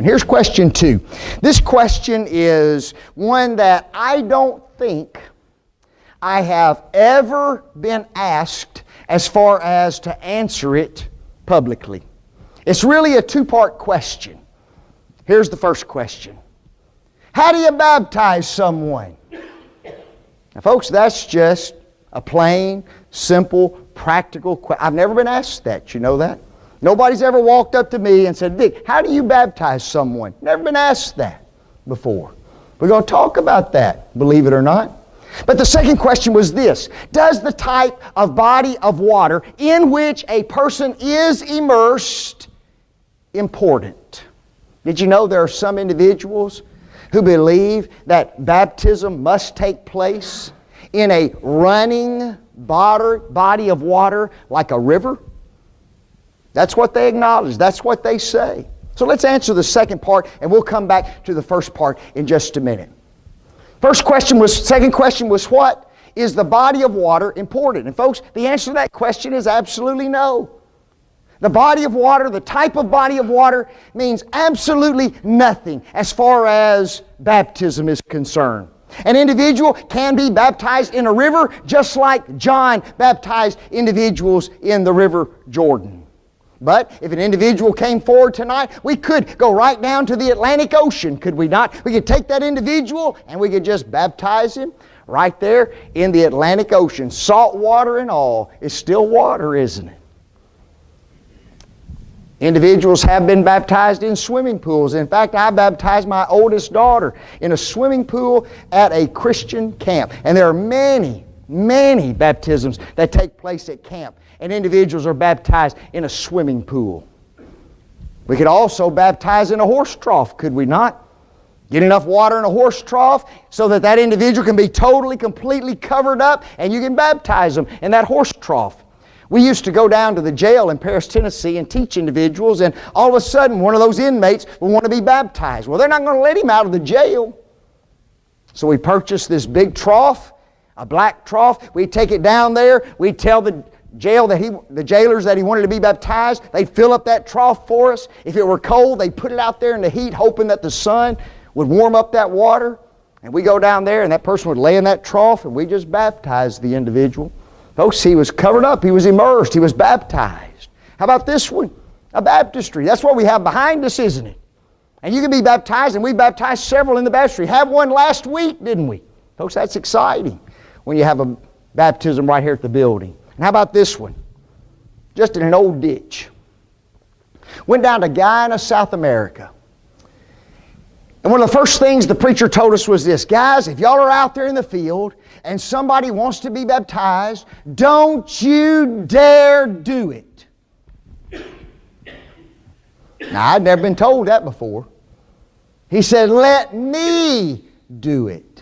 Here's question 2. This question is one that I don't think I have ever been asked as far as to answer it publicly. It's really a 2-part question. Here's the first question. How do you baptize someone? Now, folks, that's just a plain, simple, practical question. I've never been asked that. You know that? Nobody's ever walked up to me and said, Vic, how do you baptize someone? Never been asked that before. We're going to talk about that, believe it or not. But the second question was this. Does the type of body of water in which a person is immersed important? Did you know there are some individuals who believe that baptism must take place in a running body of water like a river? That's what they acknowledge. That's what they say. So let's answer the second part, and we'll come back to the first part in just a minute. Second question was, what is the body of water important? And folks, the answer to that question is absolutely no. The body of water, the type of body of water, means absolutely nothing as far as baptism is concerned. An individual can be baptized in a river just like John baptized individuals in the River Jordan. But if an individual came forward tonight, we could go right down to the Atlantic Ocean, could we not? We could take that individual and we could just baptize him right there in the Atlantic Ocean. Salt water and all. It's still water, isn't it? Individuals have been baptized in swimming pools. In fact, I baptized my oldest daughter in a swimming pool at a Christian camp. And there are many, many baptisms that take place at camp. And individuals are baptized in a swimming pool. We could also baptize in a horse trough, could we not? Get enough water in a horse trough so that that individual can be totally, completely covered up, and you can baptize them in that horse trough. We used to go down to the jail in Paris, Tennessee, and teach individuals, and all of a sudden one of those inmates would want to be baptized. Well, they're not going to let him out of the jail. So we purchased this big trough, a black trough. We'd take it down there. We'd tell the jailers that he wanted to be baptized. They'd fill up that trough for us. If it were cold, they'd put it out there in the heat, hoping that the sun would warm up that water. And we go down there, and that person would lay in that trough, and we just baptized the individual. Folks, he was covered up. He was immersed. He was baptized. How about this one? A baptistry. That's what we have behind us, isn't it? And you can be baptized, and we baptized several in the baptistry. Had one last week, didn't we? Folks, that's exciting when you have a baptism right here at the building. And how about this one? Just in an old ditch. Went down to Guyana, South America. And one of the first things the preacher told us was this: guys, if y'all are out there in the field and somebody wants to be baptized, don't you dare do it. Now, I'd never been told that before. He said, let me do it.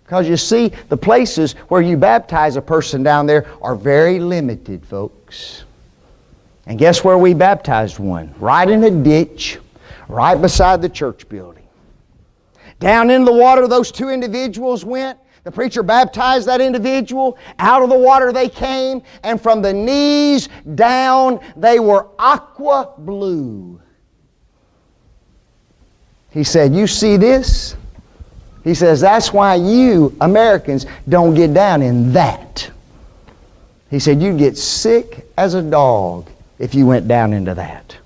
Because you see, the places where you baptize a person down there are very limited, folks. And guess where we baptized one? Right in a ditch, right beside the church building. Down into the water those two individuals went. The preacher baptized that individual. Out of the water they came, and from the knees down they were aqua blue. He said, you see this? He says, that's why you Americans don't get down in that. He said, you'd get sick as a dog if you went down into that.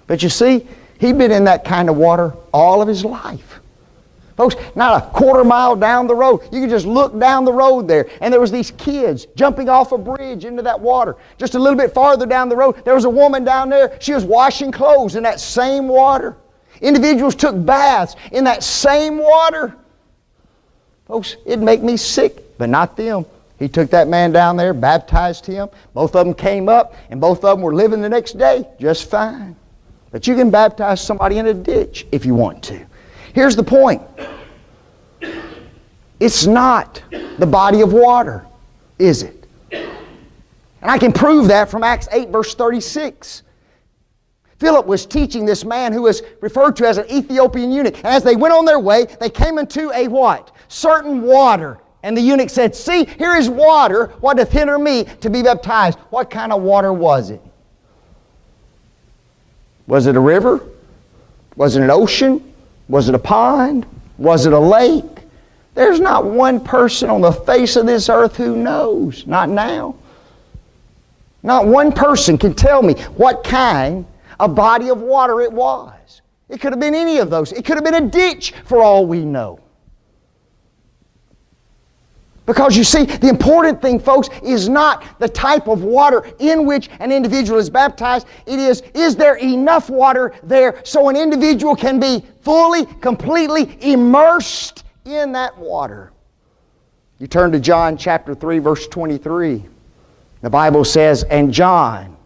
But you see, he'd been in that kind of water all of his life. Folks, not a quarter mile down the road. You could just look down the road there, and there was these kids jumping off a bridge into that water. Just a little bit farther down the road, there was a woman down there. She was washing clothes in that same water. Individuals took baths in that same water. Folks, it'd make me sick, but not them. He took that man down there, baptized him. Both of them came up, and both of them were living the next day just fine. But you can baptize somebody in a ditch if you want to. Here's the point. It's not the body of water, is it? And I can prove that from Acts 8, verse 36. Philip was teaching this man who was referred to as an Ethiopian eunuch. And as they went on their way, they came into a what? Certain water. And the eunuch said, "See, here is water. What doth hinder me to be baptized?" What kind of water was it? Was it a river? Was it an ocean? Was it a pond? Was it a lake? There's not one person on the face of this earth who knows. Not now. Not one person can tell me what kind of body of water it was. It could have been any of those. It could have been a ditch for all we know. Because you see, the important thing, folks, is not the type of water in which an individual is baptized. It is there enough water there so an individual can be fully, completely immersed in that water? You turn to John chapter 3, verse 23. The Bible says, "And John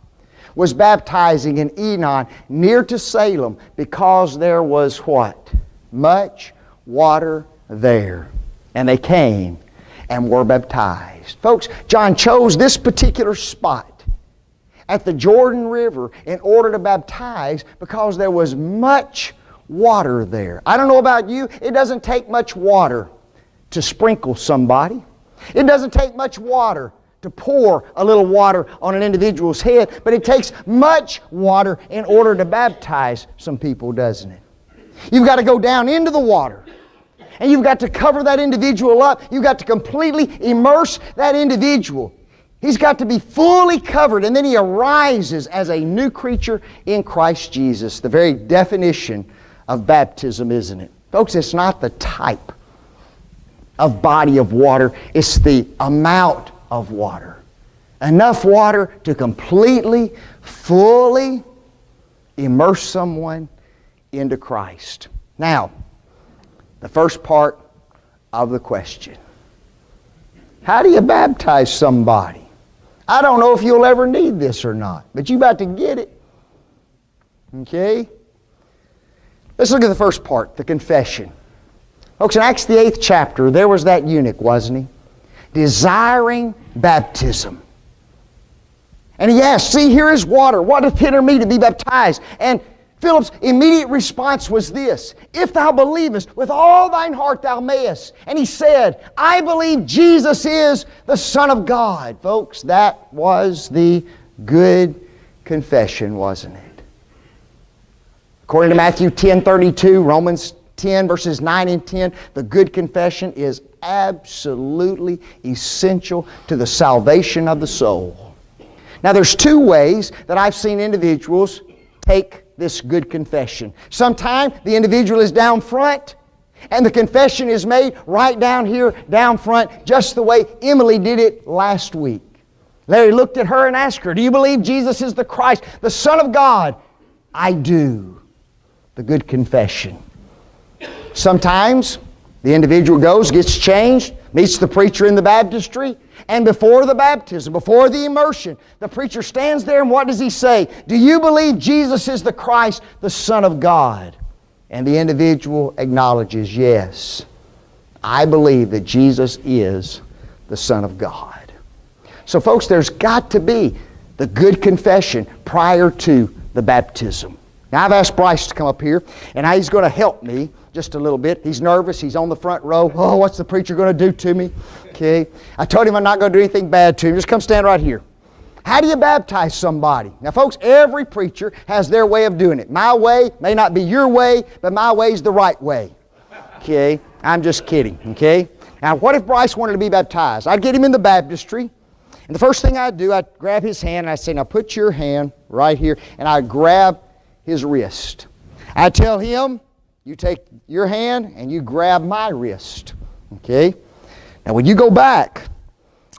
was baptizing in Enon near to Salem because there was" what? "Much water there. And they came and were baptized." Folks, John chose this particular spot at the Jordan River in order to baptize because there was much water there. I don't know about you, it doesn't take much water to sprinkle somebody. It doesn't take much water to pour a little water on an individual's head, but it takes much water in order to baptize some people, doesn't it? You've got to go down into the water, and you've got to cover that individual up. You've got to completely immerse that individual. He's got to be fully covered, and then he arises as a new creature in Christ Jesus. The very definition of baptism, isn't it? Folks, it's not the type of body of water, it's the amount of water. Enough water to completely, fully immerse someone into Christ. Now, the first part of the question. How do you baptize somebody? I don't know if you'll ever need this or not, but you're about to get it. Okay? Let's look at the first part, the confession. Folks, in Acts the 8th chapter, there was that eunuch, wasn't he? Desiring baptism. And he asked, "See, here is water. What doth hinder me to be baptized?" And Philip's immediate response was this: "If thou believest with all thine heart, thou mayest." And he said, "I believe Jesus is the Son of God." Folks, that was the good confession, wasn't it? According to Matthew 10:32, Romans 10, verses 9 and 10, the good confession is absolutely essential to the salvation of the soul. Now, there's two ways that I've seen individuals take this good confession. Sometimes the individual is down front, and the confession is made right down here, down front, just the way Emily did it last week. Larry looked at her and asked her, "Do you believe Jesus is the Christ, the Son of God?" "I do." The good confession. Sometimes the individual goes, gets changed, meets the preacher in the baptistry, and before the baptism, before the immersion, the preacher stands there and what does he say? "Do you believe Jesus is the Christ, the Son of God?" And the individual acknowledges, "Yes, I believe that Jesus is the Son of God." So folks, there's got to be the good confession prior to the baptism. Now I've asked Bryce to come up here, and he's going to help me just a little bit. He's nervous. He's on the front row. "Oh, what's the preacher going to do to me?" Okay. I told him I'm not going to do anything bad to him. Just come stand right here. How do you baptize somebody? Now, folks, every preacher has their way of doing it. My way may not be your way, but my way is the right way. Okay. I'm just kidding. Okay. Now, what if Bryce wanted to be baptized? I'd get him in the baptistry, and the first thing I'd do, I'd grab his hand, and I'd say, "Now put your hand right here," and I'd grab his wrist. I'd tell him, "You take your hand and you grab my wrist." Okay? Now when you go back,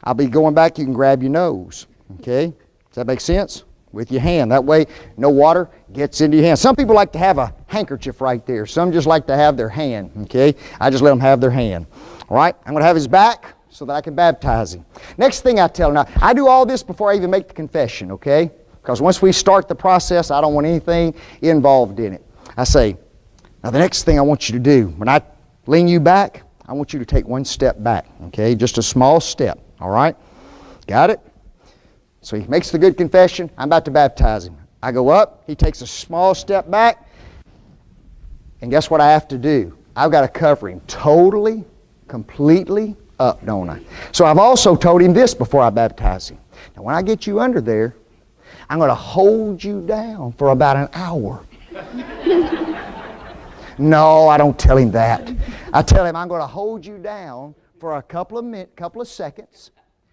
I'll be going back, you can grab your nose. Okay? Does that make sense? With your hand. That way no water gets into your hand. Some people like to have a handkerchief right there. Some just like to have their hand. Okay? I just let them have their hand. All right? I'm going to have his back so that I can baptize him. Next thing I tell him, now I do all this before I even make the confession. Okay? Because once we start the process, I don't want anything involved in it. I say, "Now the next thing I want you to do, when I lean you back, I want you to take one step back." Okay? Just a small step. All right? Got it? So he makes the good confession, I'm about to baptize him. I go up, he takes a small step back, and guess what I have to do? I've got to cover him totally, completely up, don't I? So I've also told him this before I baptize him. Now when I get you under there, I'm going to hold you down for about an hour. No, I don't tell him that. I tell him I'm going to hold you down for a couple of seconds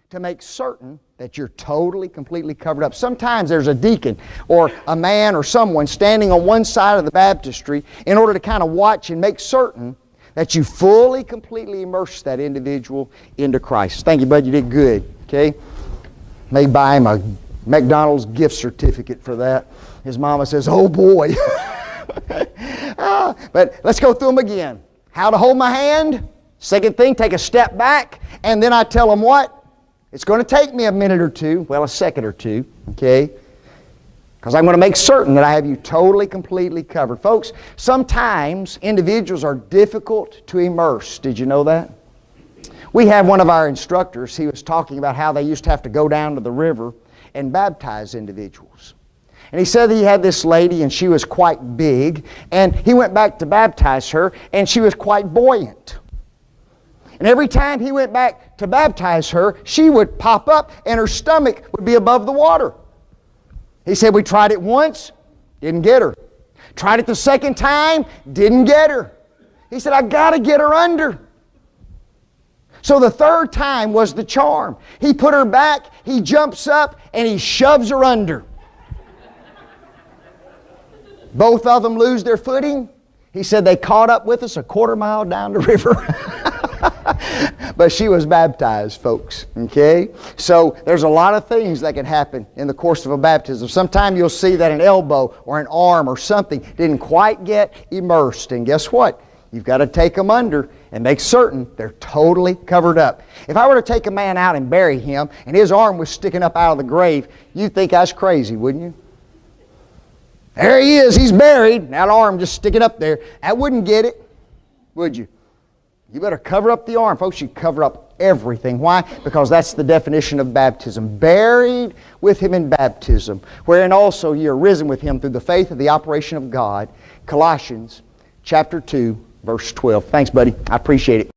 to make certain that you're totally, completely covered up. Sometimes there's a deacon or a man or someone standing on one side of the baptistry in order to kind of watch and make certain that you fully, completely immerse that individual into Christ. Thank you, bud. You did good. Okay? May buy him a McDonald's gift certificate for that. His mama says, oh boy. But let's go through them again. How to hold my hand. Second thing, take a step back. And then I tell them what? It's going to take me a minute or two, well, a second or two, okay? Because I'm going to make certain that I have you totally, completely covered. Folks, sometimes individuals are difficult to immerse. Did you know that? We had one of our instructors, he was talking about how they used to have to go down to the river and baptize individuals. And he said that he had this lady and she was quite big, and he went back to baptize her and she was quite buoyant. And every time he went back to baptize her, she would pop up and her stomach would be above the water. He said, we tried it once, didn't get her. Tried it the second time, didn't get her. He said, I got to get her under. So the third time was the charm. He put her back, he jumps up, and he shoves her under. Both of them lose their footing. He said they caught up with us a quarter mile down the river. But she was baptized, folks, okay? So there's a lot of things that can happen in the course of a baptism. Sometime you'll see that an elbow or an arm or something didn't quite get immersed. And guess what? You've got to take them under and make certain they're totally covered up. If I were to take a man out and bury him and his arm was sticking up out of the grave, you'd think I was crazy, wouldn't you? There he is, he's buried, that arm just sticking up there. That wouldn't get it, would you? You better cover up the arm. Folks, you cover up everything. Why? Because that's the definition of baptism. Buried with Him in baptism, wherein also ye are risen with Him through the faith of the operation of God. Colossians chapter 2, verse 12. Thanks, buddy. I appreciate it.